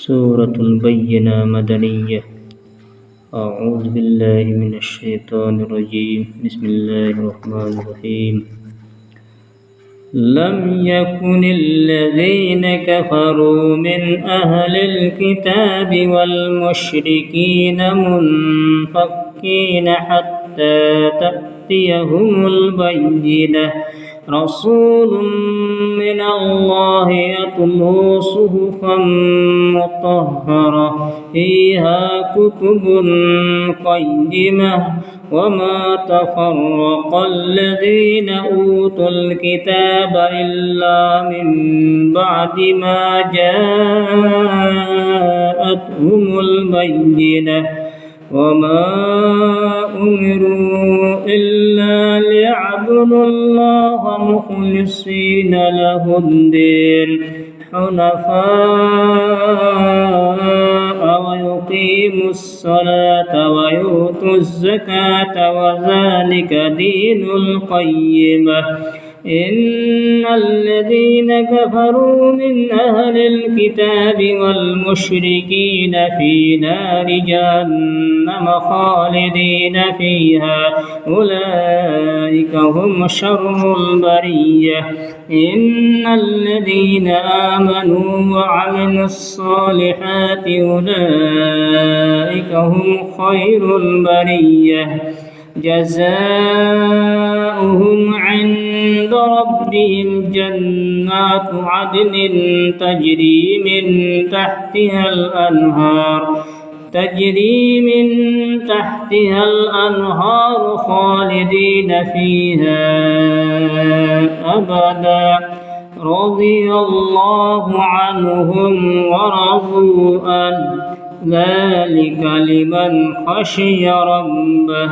سورة البينة مدنية. أعوذ بالله من الشيطان الرجيم. بسم الله الرحمن الرحيم. لم يكن الذين كفروا من أهل الكتاب والمشركين منفكين حتى تأتيهم البينة. رسول من الله يتلو صحفا مطهرة فيها كتب قيمة وما تفرق الذين أوتوا الكتاب إلا من بعد ما جاءتهم البينة وما أمروا إلا ليعبدوا الله مخلصين له الدين حنفاء ويقيموا الصلاة ويؤتوا الزكاة وذلك دين القيمة. إن الذين كفروا من أهل الكتاب والمشركين في نار جهنم خالدين فيها أولئك هم شر البرية. إن الذين آمنوا وعملوا الصالحات أولئك هم خير البرية جزاؤهم عند ربهم جنات عدن تجري من تحتها الأنهار خالدين فيها أبدا رضي الله عنهم ورضوا عنه ذلك لمن خشي ربه.